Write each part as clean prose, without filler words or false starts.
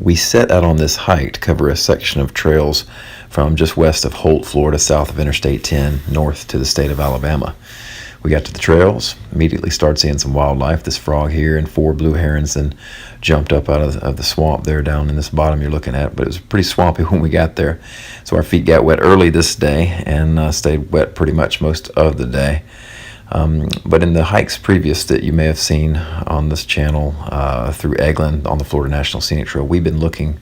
We set out on this hike to cover a section of trails from just west of Holt, Florida, south of Interstate 10, north to the state of Alabama. We got to the trails, immediately started seeing some wildlife, this frog here and 4 blue herons, and jumped up out of the swamp there down in this bottom you're looking at. But it was pretty swampy when we got there, so our feet got wet early this day and stayed wet pretty much most of the day. But in the hikes previous that you may have seen on this channel through Eglin on the Florida National Scenic Trail, we've been looking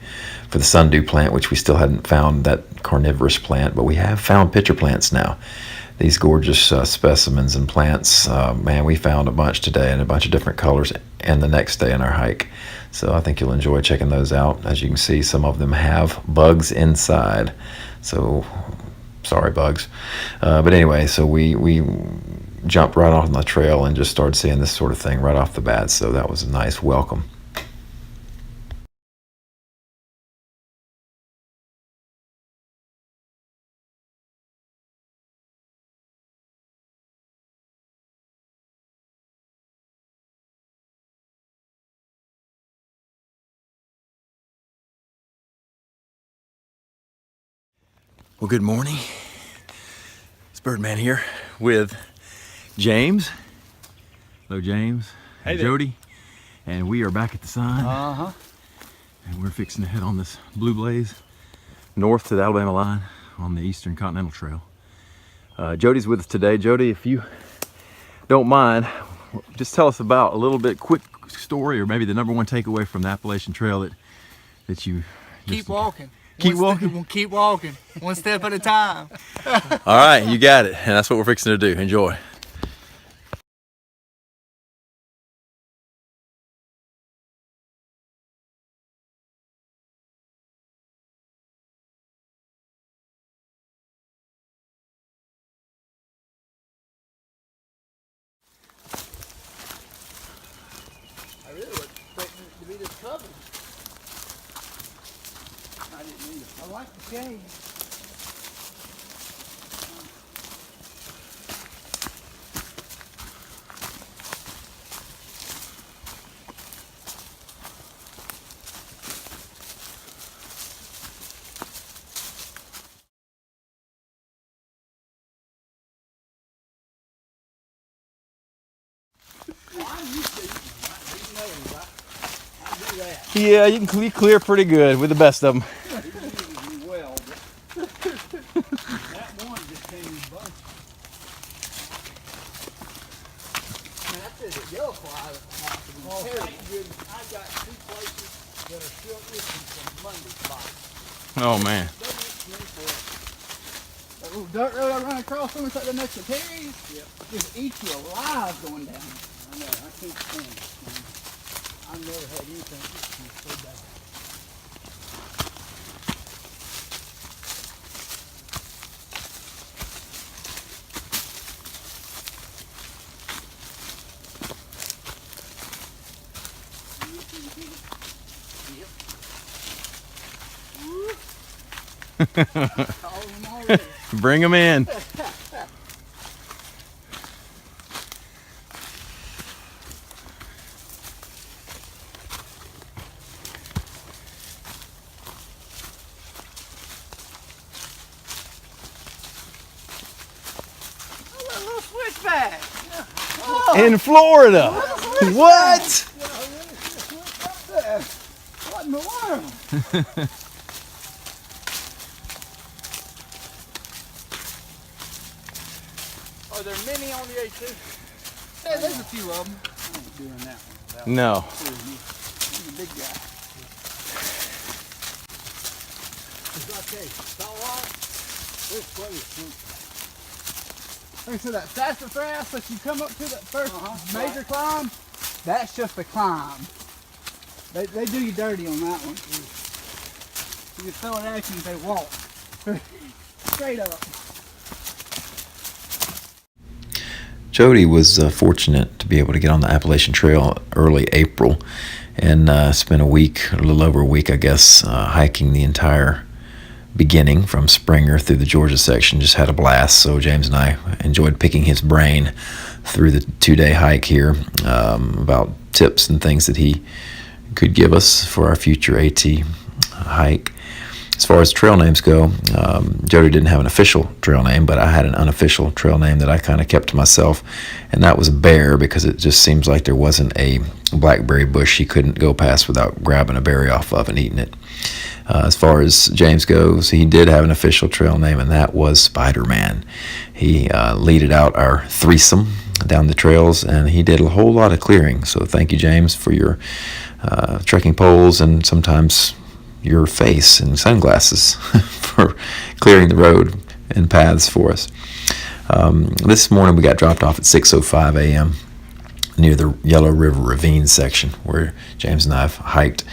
for the sundew plant, which we still hadn't found, that carnivorous plant, but we have found pitcher plants now. These gorgeous specimens and plants, man, we found a bunch today in a bunch of different colors and the next day in our hike. So I think you'll enjoy checking those out. As you can see, some of them have bugs inside. So sorry, bugs. But anyway, so we jumped right off on the trail and just started seeing this sort of thing right off the bat. So that was a nice welcome. Well, good morning. It's Birdman here with James. Hello, James. Hey and there. Jody. And we are back at the sign. Uh-huh. And we're fixing to head on this Blue Blaze north to the Alabama line on the Eastern Continental Trail. Jody's with us today. Jody, if you don't mind, just tell us about a little bit quick story, or maybe the number one takeaway from the Appalachian Trail that you Keep walking. Keep walking? Keep walking. One step at a time. All right, you got it. And that's what we're fixing to do. Enjoy. I really was expecting it to be this covered. I didn't either. I like the shade. Yeah, you can clear pretty good with the best of them. Well, but that one just came in bunches. Man, that says a yellow fly. Oh, thank goodness. I got 2 places that are still itching from Monday's bite. Oh, man. That little dirt road I run across when it's like the next to Terry's, just eats you alive going down. I know, I can't stand it. Man. I've never had anything itch me so bad. Bring them in. Switchback. In Florida. What? What in the world? Are there many on the A2? Yeah, there's a few of them. I ain't doing that one. No. He's a big guy. It's okay. Don't want. There's plenty of fruit. Like I said, that sassafras that you come up to that first major climb, that's just a climb. They do you dirty on that one. You can throw it at you and they walk. Straight up. Jody was fortunate to be able to get on the Appalachian Trail early April and spent a week, a little over a week, I guess, hiking the entire beginning from Springer through the Georgia section. Just had a blast. So James and I enjoyed picking his brain through the 2-day hike here about tips and things that he could give us for our future AT hike. As far as trail names go, Jody didn't have an official trail name, but I had an unofficial trail name that I kind of kept to myself, and that was Bear, because it just seems like there wasn't a blackberry bush he couldn't go past without grabbing a berry off of and eating it. As far as James goes, he did have an official trail name, and that was Spider-Man. He leaded out our threesome down the trails, and he did a whole lot of clearing. So thank you, James, for your trekking poles and sometimes your face and sunglasses for clearing the road and paths for us. This morning we got dropped off at 6:05 a.m. near the Yellow River Ravine section where James and I have hiked.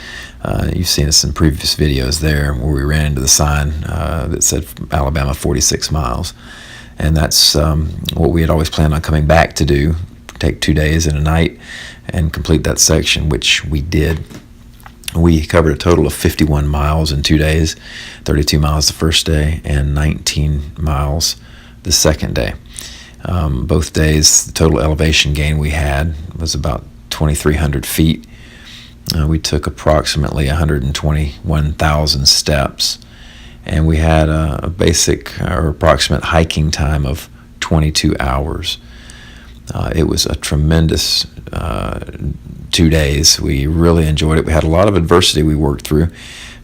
You've seen us in previous videos there where we ran into the sign that said Alabama 46 miles. And that's what we had always planned on coming back to do, take 2 days and a night and complete that section, which we did. We covered a total of 51 miles in 2 days, 32 miles the first day and 19 miles the second day. Both days, the total elevation gain we had was about 2,300 feet. We took approximately 121,000 steps, and we had a basic or approximate hiking time of 22 hours. It was a tremendous 2 days. We really enjoyed it. We had a lot of adversity we worked through,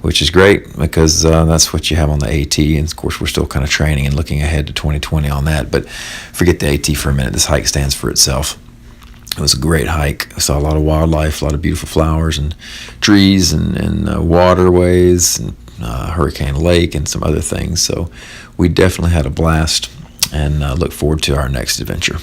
which is great because that's what you have on the AT. And of course, we're still kind of training and looking ahead to 2020 on that. But forget the AT for a minute. This hike stands for itself. It was a great hike. I saw a lot of wildlife, a lot of beautiful flowers and trees and waterways and Hurricane Lake and some other things. So we definitely had a blast and look forward to our next adventure.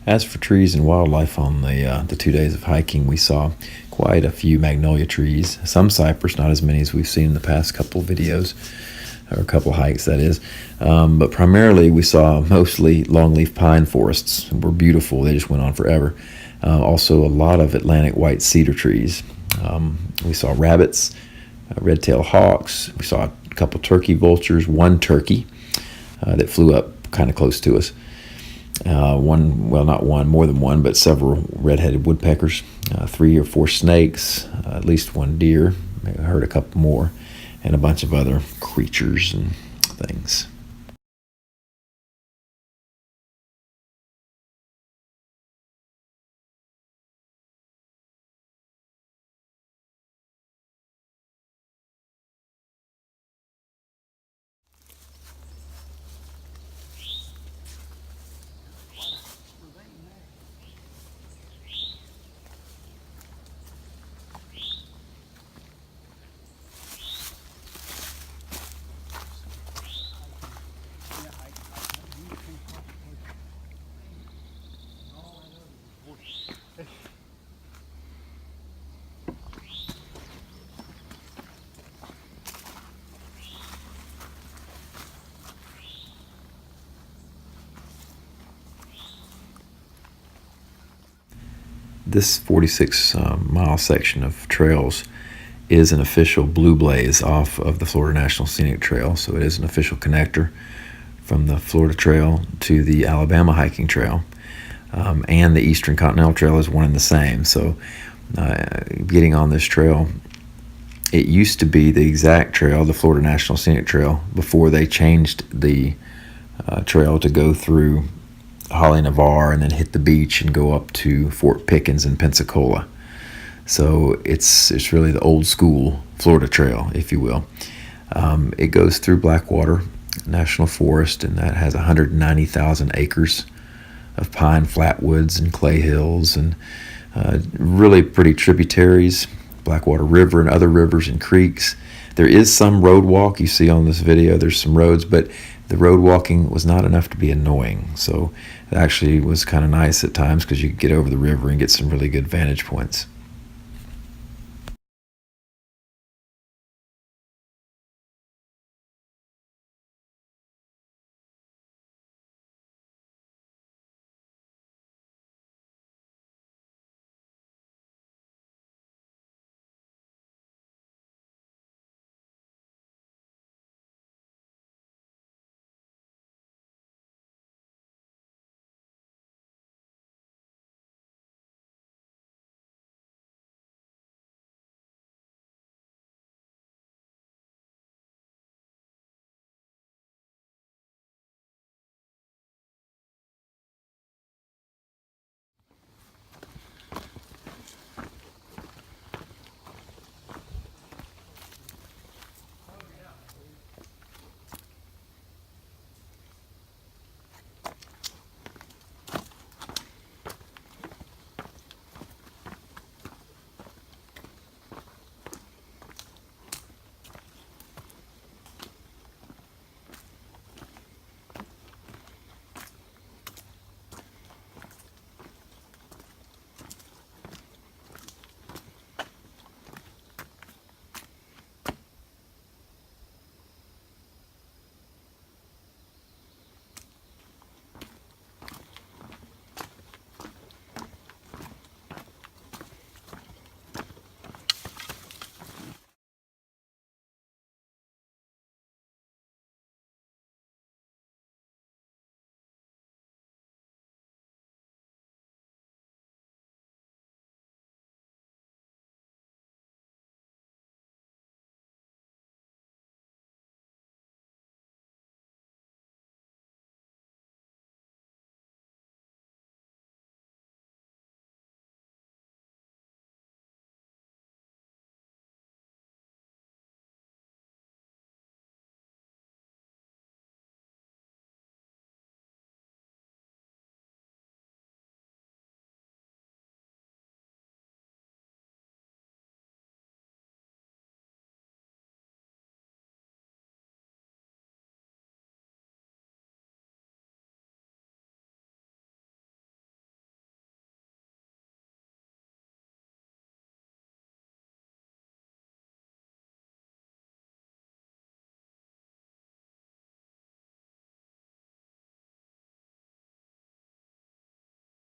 As for trees and wildlife on the 2 days of hiking, we saw quite a few magnolia trees, some cypress, not as many as we've seen in the past couple videos, or a couple hikes that is, but primarily we saw mostly longleaf pine forests. Were beautiful, they just went on forever. Also a lot of Atlantic white cedar trees. We saw rabbits, red-tailed hawks, we saw a couple turkey vultures, one turkey that flew up kind of close to us. More than one, but several red-headed woodpeckers, 3 or 4 snakes, at least one deer, I heard a couple more, and a bunch of other creatures and things. This 46 mile section of trails is an official blue blaze off of the Florida National Scenic Trail, so it is an official connector from the Florida Trail to the Alabama hiking trail, and the Eastern Continental Trail is one and the same. So getting on this trail, it used to be the exact trail, the Florida National Scenic Trail, before they changed the trail to go through Holly Navarre and then hit the beach and go up to Fort Pickens in Pensacola. So it's really the old school Florida Trail, if you will. It goes through Blackwater National Forest, and that has 190,000 acres of pine flatwoods and clay hills, and really pretty tributaries, Blackwater River and other rivers and creeks. There is some road walk. You see on this video there's some roads, but the road walking was not enough to be annoying. So it actually was kind of nice at times because you could get over the river and get some really good vantage points.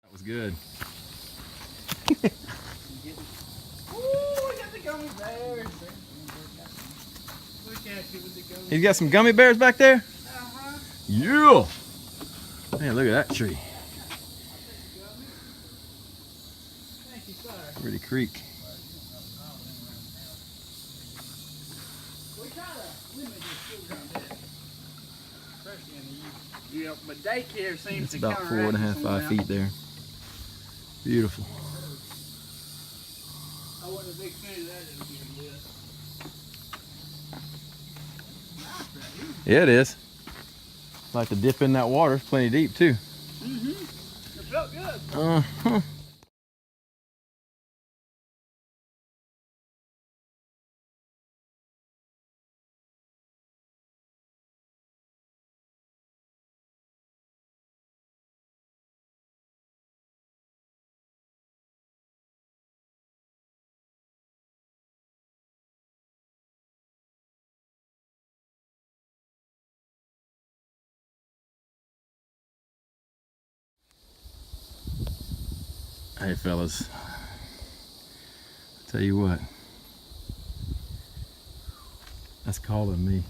That was good. Ooh, we got the gummy bears. Look at you with the gummy He's got some gummy bears back there? Uh-huh. Yeah! Man, look at that tree. Thank you, sir. Pretty creek. We try to limit the schools on this, especially in the youth. Yeah, but daycare seems It's to about counteract 4.5, this 5 one feet out. there. Beautiful. I wasn't a big fan of that little bit of this. Yeah, it is. Like to dip in that water. It's plenty deep too. Mm-hmm. It felt good. Uh-huh. Hey fellas, tell you what, that's calling me.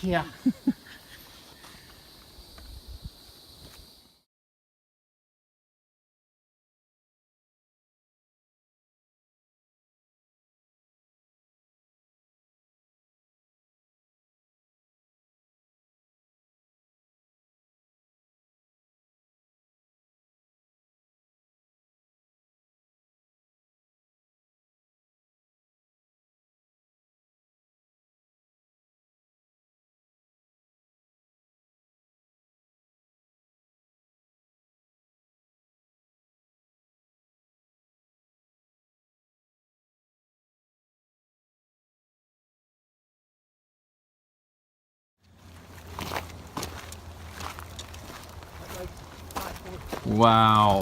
Yeah. Wow.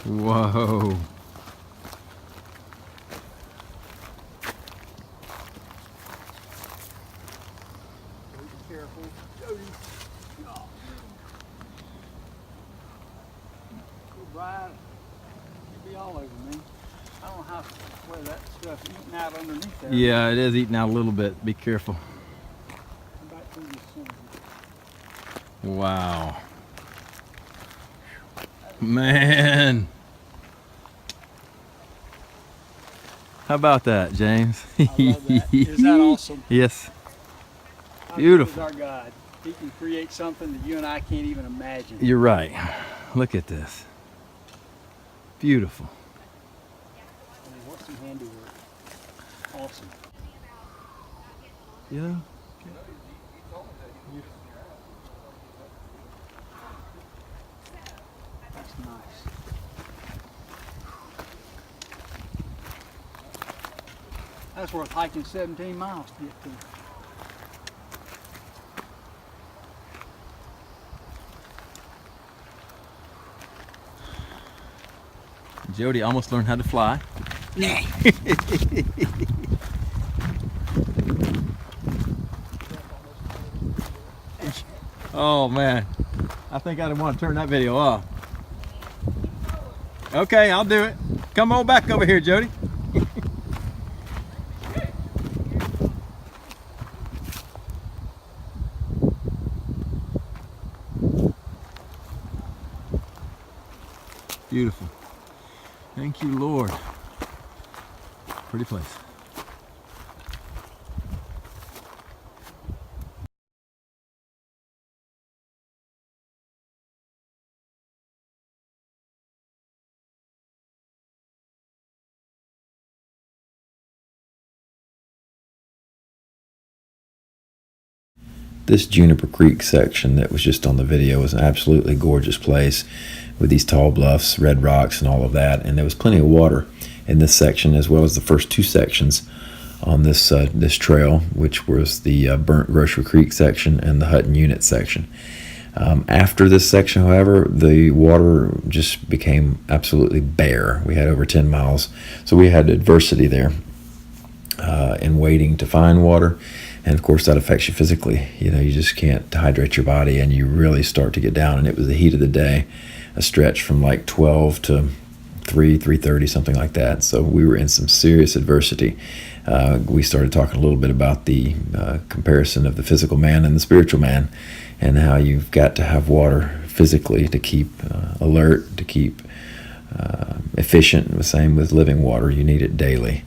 Whoa. Careful. Jody. Go right. It'll be all over me. I don't know how where that stuff's eating out underneath there. Yeah, it is eating out a little bit. Be careful. Come back through this center. Wow. Man. How about that, James? I love that. Is that awesome? Yes. How Beautiful. good is our God? He can create something that you and I can't even imagine. You're right. Look at this. Beautiful. I mean, what's some handiwork? Awesome. Yeah. That's nice. That's worth hiking 17 miles to get to. Jody almost learned how to fly. Oh man, I think I want to turn that video off. Okay, I'll do it. Come on back over here, Jody. Beautiful. Thank you, Lord. Pretty place. This Juniper Creek section that was just on the video was an absolutely gorgeous place with these tall bluffs, red rocks, and all of that. And there was plenty of water in this section, as well as the first two sections on this this trail, which was the Burnt Grocery Creek section and the Hutton Unit section. After this section, however, the water just became absolutely bare. We had over 10 miles, so we had adversity there in waiting to find water. And of course that affects you physically. You know, you just can't hydrate your body, and you really start to get down. And it was the heat of the day, a stretch from like 12 to 3:30, something like that. So we were in some serious adversity. We started talking a little bit about the comparison of the physical man and the spiritual man, and how you've got to have water physically to keep alert, to keep efficient. The same with living water. You need it daily.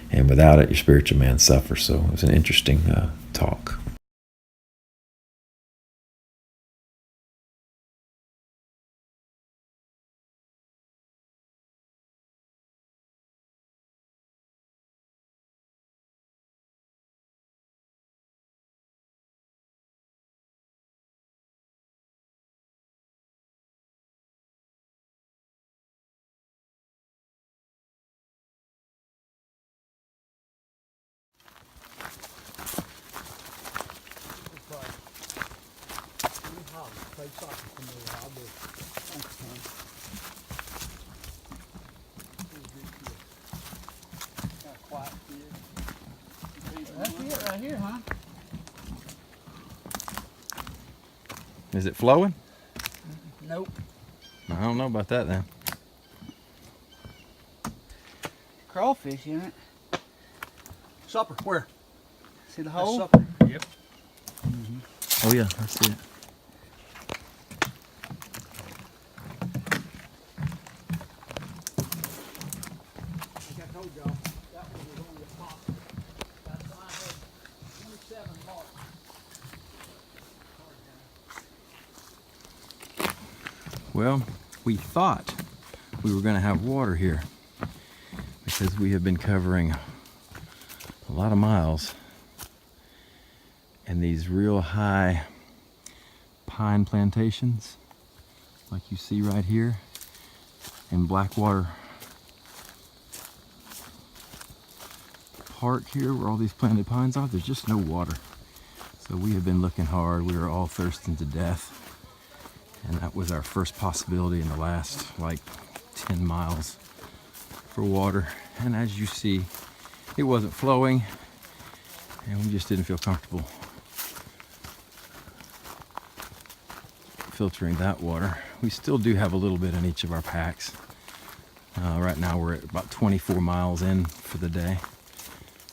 And without it, your spiritual man suffers. So it was an interesting talk. That's it right here, huh? Is it flowing? Nope. I don't know about that then. Crawfish in it. Supper, where? See the That's hole? supper. Yep. Oh yeah, I see it. Like I told y'all, that one was only a pop. That's why I had 27 marks. Well, we thought we were going to have water here because we have been covering a lot of miles in these real high pine plantations like you see right here in Blackwater Park here where all these planted pines are. There's just no water. So we have been looking hard. We were all thirsting to death. And that was our first possibility in the last like 10 miles for water. And as you see, it wasn't flowing and we just didn't feel comfortable filtering that water. We still do have a little bit in each of our packs. Right now we're at about 24 miles in for the day.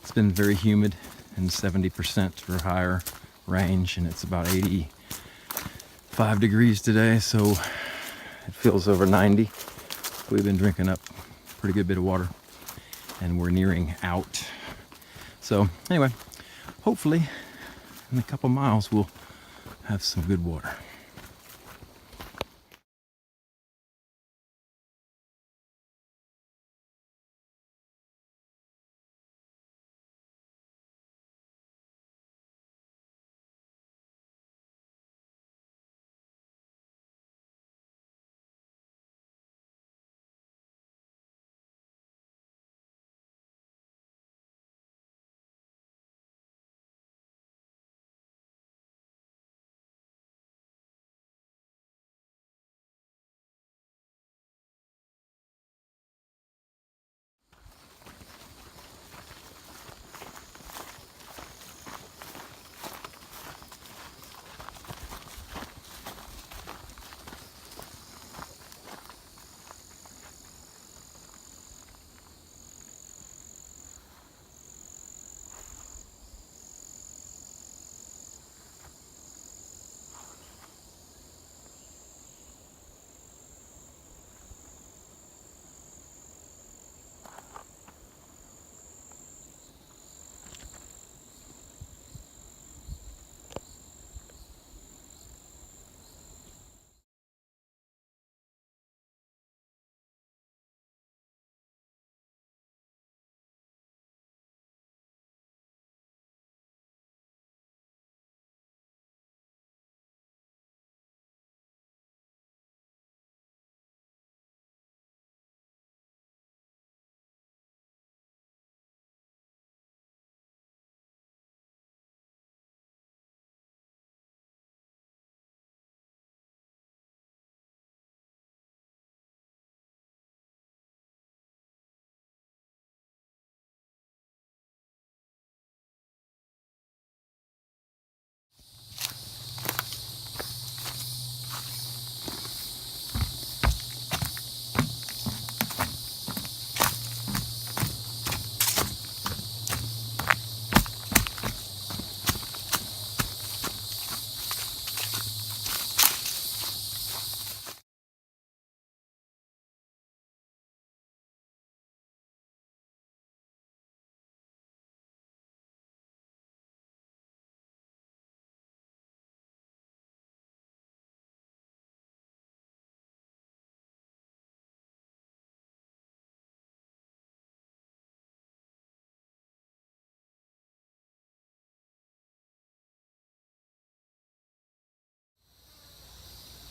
It's been very humid and 70% or higher range, and it's about 85 degrees today, so it feels over 90. We've been drinking up a pretty good bit of water and we're nearing out. So anyway, hopefully in a couple miles we'll have some good water.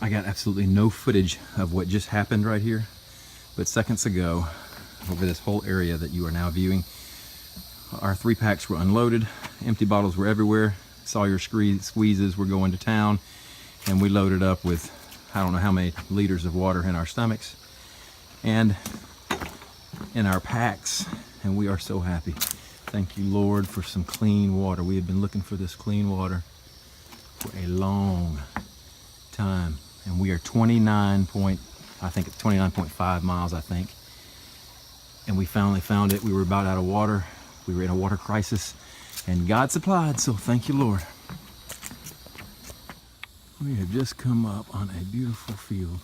I got absolutely no footage of what just happened right here, but seconds ago, over this whole area that you are now viewing, our 3 packs were unloaded, empty bottles were everywhere, saw your squeezes were going to town, and we loaded up with I don't know how many liters of water in our stomachs and in our packs, and we are so happy. Thank you, Lord, for some clean water. We have been looking for this clean water for a long time. and we are 29.5 miles, I think. And we finally found it. We were about out of water. We were in a water crisis, and God supplied, so thank you, Lord. We have just come up on a beautiful field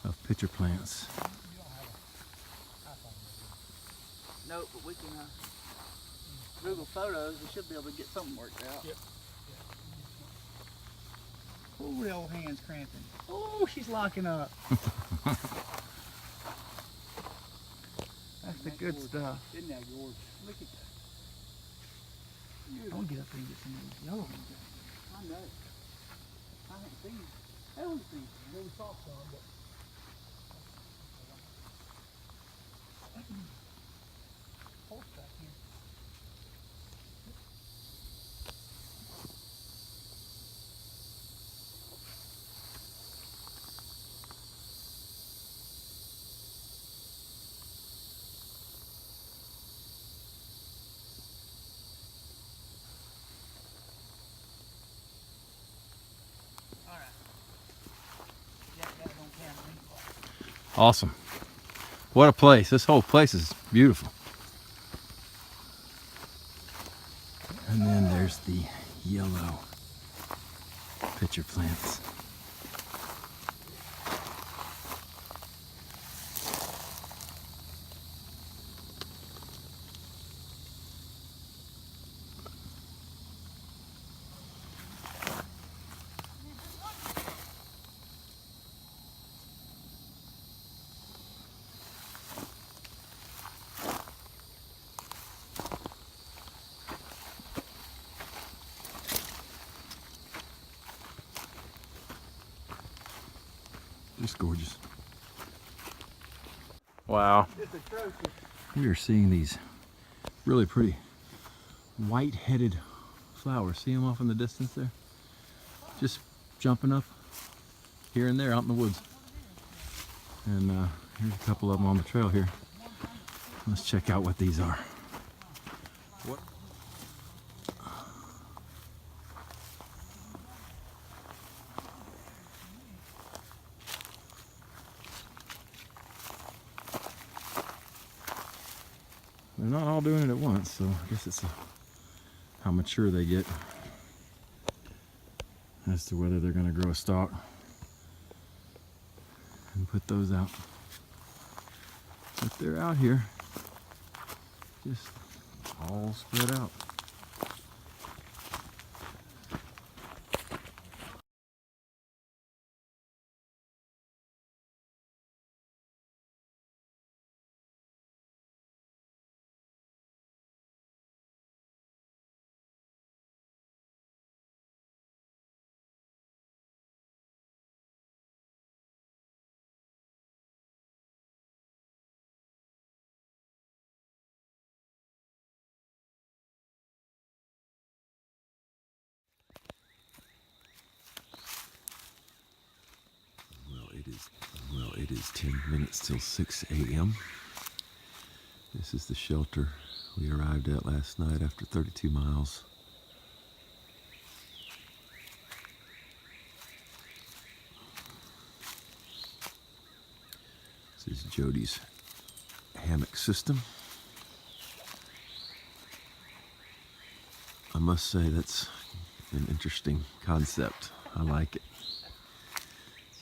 of pitcher plants. No, but we can Google photos. We should be able to get something worked out. Yep. Oh, the old hand's cramping. Oh, she's locking up. That's the good stuff. Isn't that gorgeous? Look at that. I want to get up there and get some of these yellow ones. I know. I haven't seen them. I haven't seen them. I never saw some, but horseback here. Awesome. What a place. This whole place is beautiful. And then there's the yellow pitcher plants. Just gorgeous. Wow. It's atrocious. We are seeing these really pretty white-headed flowers. See them off in the distance there? Just jumping up here and there out in the woods. And here's a couple of them on the trail here. Let's check out what these are. What? They're not all doing it at once, so I guess it's how mature they get as to whether they're going to grow a stalk and put those out. But they're out here, just all spread out. It is 10 minutes till 6 a.m. This is the shelter we arrived at last night after 32 miles. This is Jody's hammock system. I must say that's an interesting concept. I like it.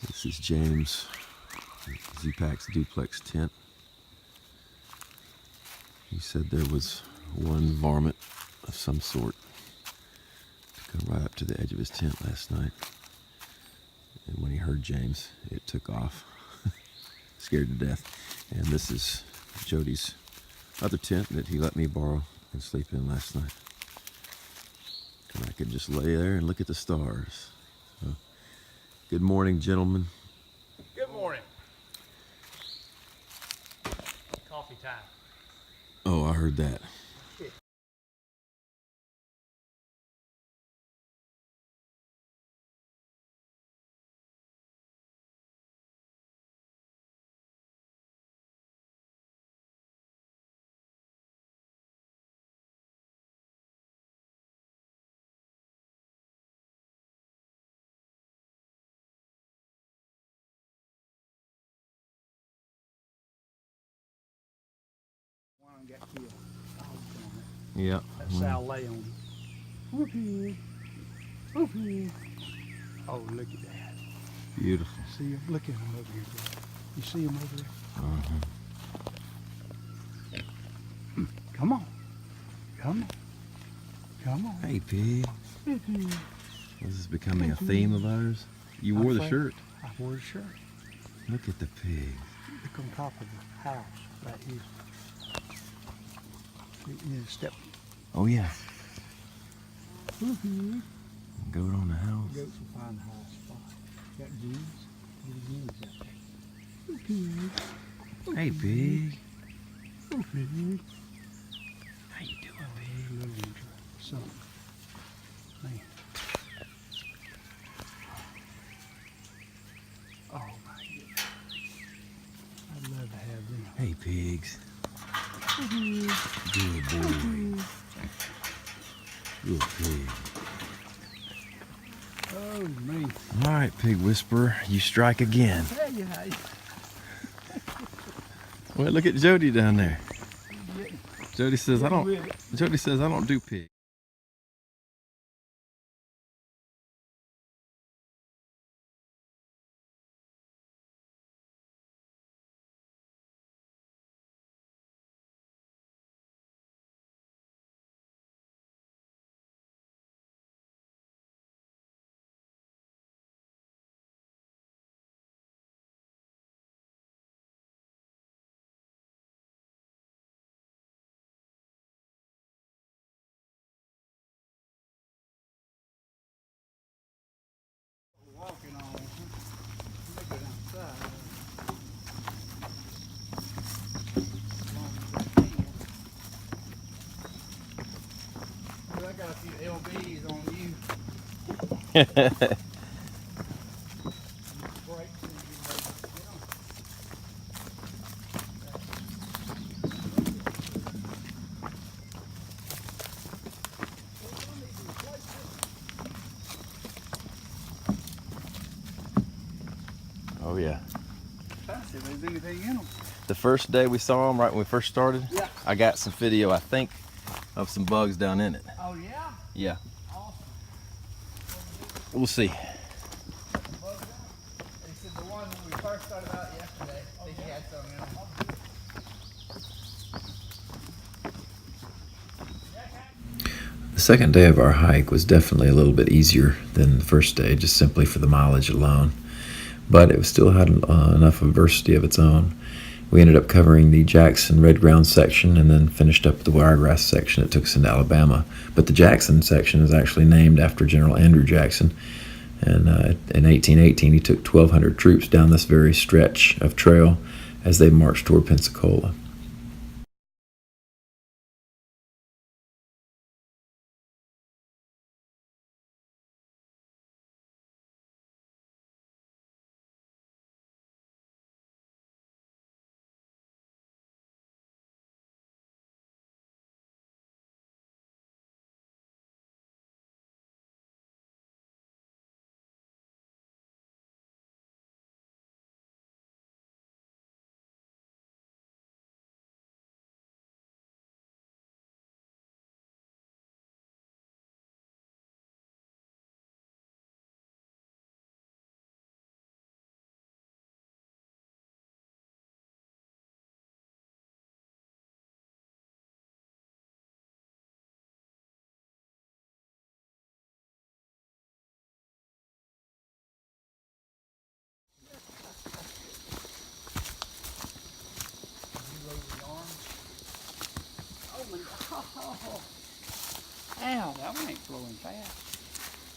This is James' Z-Pac's duplex tent. He said there was one varmint of some sort to come right up to the edge of his tent last night. And when he heard James, it took off. Scared to death. And this is Jody's other tent that he let me borrow and sleep in last night. And I could just lay there and look at the stars. So, good morning, gentlemen. Good morning. Coffee time. Oh, I heard that. got killed. Yeah. That sow lay on him. Whoopee. Whoopee. Oh, look at that. Beautiful. See him? Look at him over here, Joe. You see him over there? Come on. Come on. Come on. Hey, pig. Whoopee. This is becoming a theme of ours. You wore the shirt. I wore the shirt. Look at the pig. Look on top of the house right here. You need to step. Oh, yeah. Whoopee. Goat on the house. Goats will find the high spot. Got jeans. Get the jeans out there. Whoopee. Hey, pig. Whoopee. How you doing, Oh, little one, something. Man. Oh my goodness. I'd love to have them. Hey, pigs. Good boy. Good pig. Oh man. All right, pig whisperer, you strike again. Tell you how. Well, look at Jody down there. Jody says I don't. With it. Jody says I don't do pig. Walking on. Let me go outside. As long as I can. Well, I got a few LBs on you. Brakes and you know, get on. Oh yeah. Trying to see if there's anything in them. The first day we saw him, right when we first started, Yeah. I got some video, I think, of some bugs down in it. Oh yeah? Yeah. Awesome. We'll see. They said the one when we first started out yesterday, I think he had some in them. The second day of our hike was definitely a little bit easier than the first day, just simply for the mileage alone. But it still had enough adversity of its own. We ended up covering the Jackson red ground section and then finished up the wiregrass section that took us into Alabama. But the Jackson section is actually named after General Andrew Jackson. And in 1818, he took 1,200 troops down this very stretch of trail as they marched toward Pensacola. Ow, that one ain't flowing fast.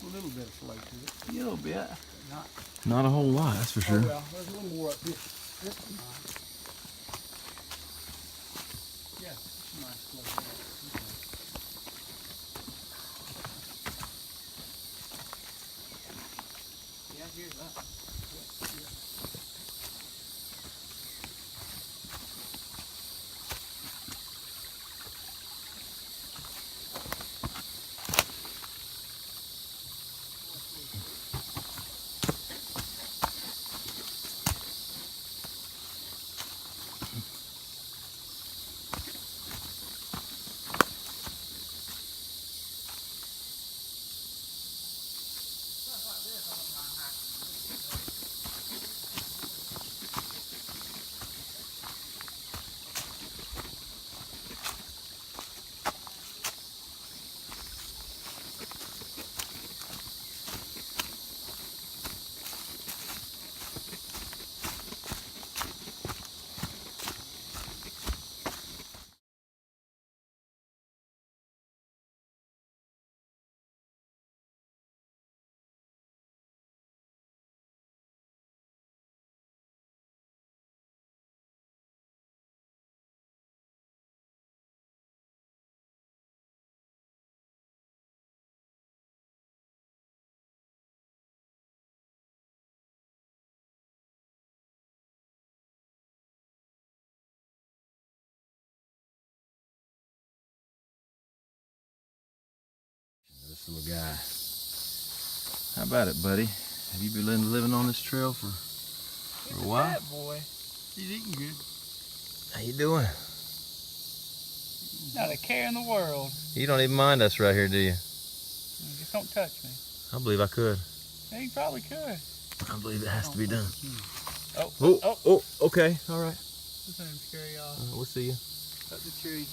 A little bit of flow to it. A little bit. But not. Not a whole lot, that's for sure. Oh well, there's a little more up here. That's nice. Yeah, it's a nice flow there. Okay. Yeah, here's that. Yeah. little guy. How about it, buddy? Have you been living on this trail for a while? Fat boy. He's eating good. How you doing? Not a care in the world. You don't even mind us right here, do you? Just don't touch me. I believe I could. Yeah, you probably could. I believe it has to be done. Oh, Okay, all right. This ain't scary, y'all. We'll see you. Up the tree.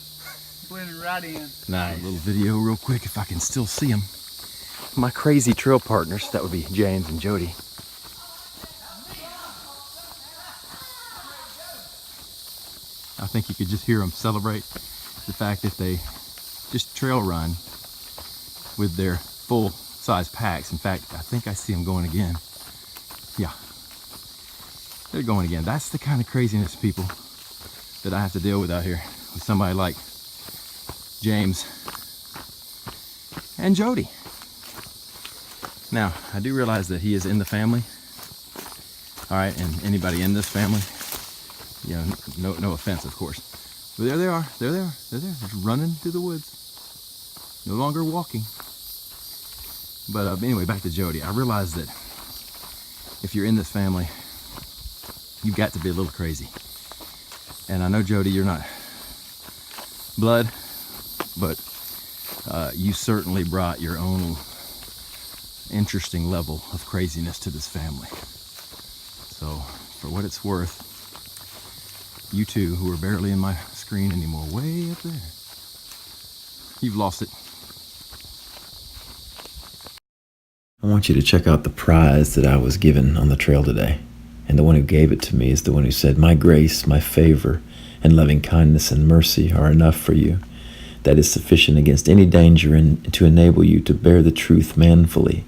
Blending right in. Now, a little video real quick if I can still see them. My crazy trail partners, that would be James and Jody. I think you could just hear them celebrate the fact that they just trail run with their full-size packs. In fact, I think I see them going again. Yeah, they're going again. That's the kind of craziness, people, that I have to deal with out here with somebody like James and Jody. Now, I do realize that he is in the family. All right, and anybody in this family, you know, no offense, of course. But there they are, they're there, just running through the woods. No longer walking. But anyway, back to Jody. I realize that if you're in this family, you've got to be a little crazy. And I know, Jody, you're not blood, but you certainly brought your own interesting level of craziness to this family. So, for what it's worth, you two, who are barely in my screen anymore, way up there, you've lost it. I want you to check out the prize that I was given on the trail today. And the one who gave it to me is the one who said, "My grace, my favor, and loving kindness and mercy are enough for you. That is sufficient against any danger and to enable you to bear the truth manfully.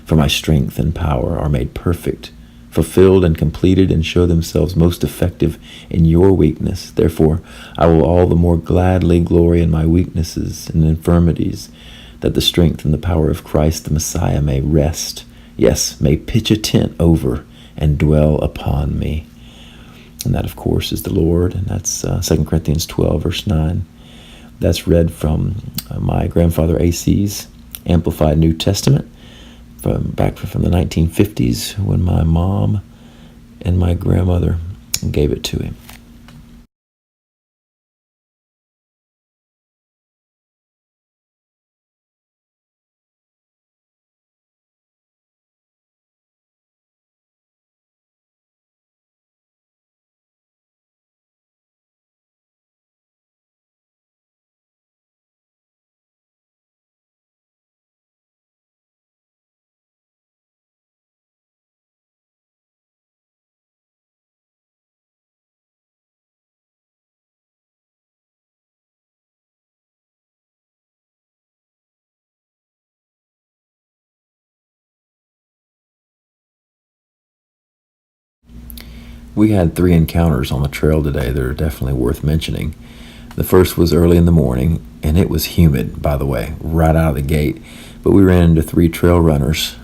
For my strength and power are made perfect, fulfilled and completed, and show themselves most effective in your weakness. Therefore, I will all the more gladly glory in my weaknesses and infirmities, that the strength and the power of Christ the Messiah may rest, yes, may pitch a tent over and dwell upon me." And that, of course, is the Lord, and that's 2 Corinthians 12, verse 9. That's read from my grandfather AC's Amplified New Testament, back from the 1950s, when my mom and my grandmother gave it to him. We had 3 encounters on the trail today that are definitely worth mentioning. The first was early in the morning, and it was humid, by the way, right out of the gate. But we ran into 3 trail runners.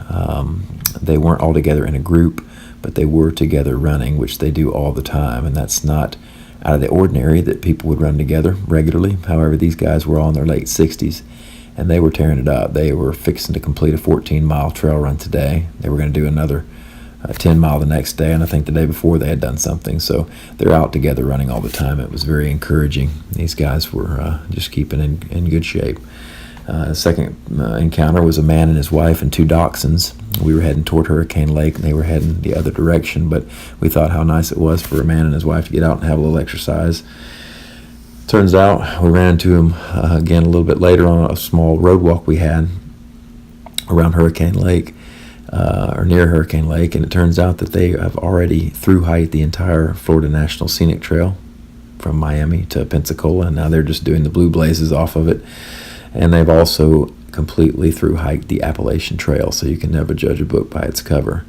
They weren't all together in a group, but they were together running, which they do all the time, and that's not out of the ordinary that people would run together regularly. However, these guys were all in their late 60s, and they were tearing it up. They were fixing to complete a 14-mile trail run today. They were going to do another 10-mile the next day, and I think the day before they had done something. So they're out together running all the time. It was very encouraging. These guys were just keeping in good shape. The second encounter was a man and his wife and 2 dachshunds. We were heading toward Hurricane Lake, and they were heading the other direction, but we thought how nice it was for a man and his wife to get out and have a little exercise. Turns out we ran into him again a little bit later on a small road walk we had around Hurricane Lake, or near Hurricane Lake, and it turns out that they have already through-hiked the entire Florida National Scenic Trail from Miami to Pensacola, and now they're just doing the Blue Blazes off of it. And they've also completely through-hiked the Appalachian Trail, so you can never judge a book by its cover.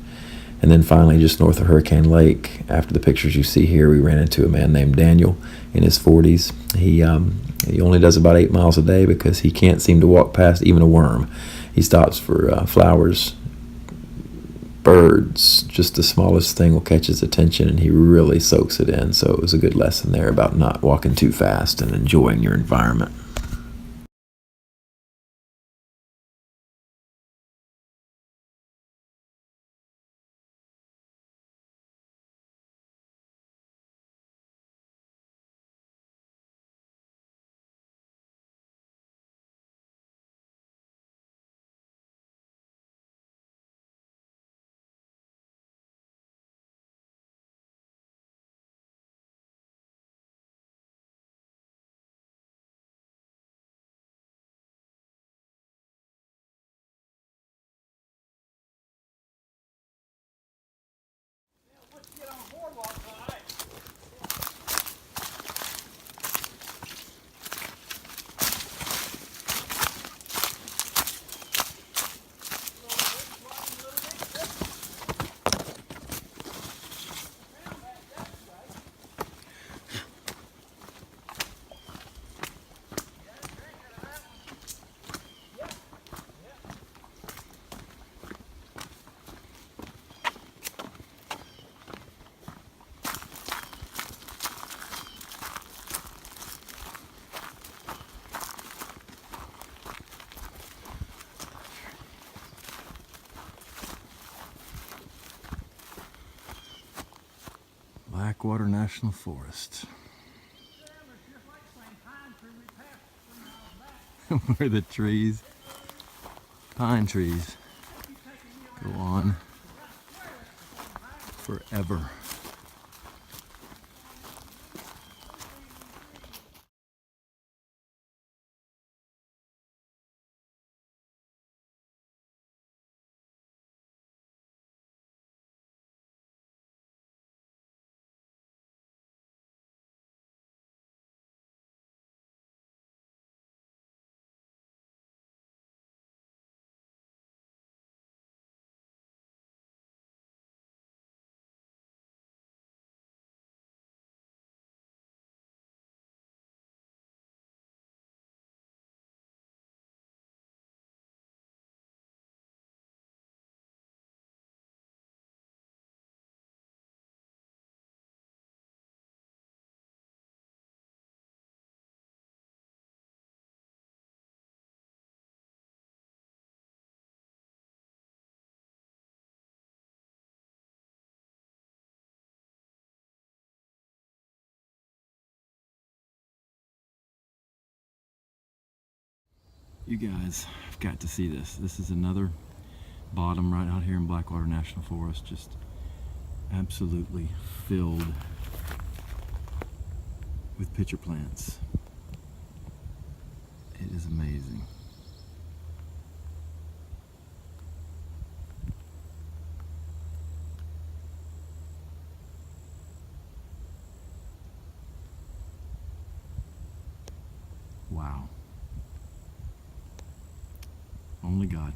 And then finally, just north of Hurricane Lake, after the pictures you see here, we ran into a man named Daniel in his 40s. He only does about 8 miles a day because he can't seem to walk past even a worm. He stops for flowers, birds, just the smallest thing will catch his attention, and he really soaks it in. So it was a good lesson there about not walking too fast and enjoying your environment. Blackwater National Forest. Where the trees, pine trees, go on forever. You guys have got to see this. This is another bottom right out here in Blackwater National Forest, just absolutely filled with pitcher plants. It is amazing. Wow. Only God.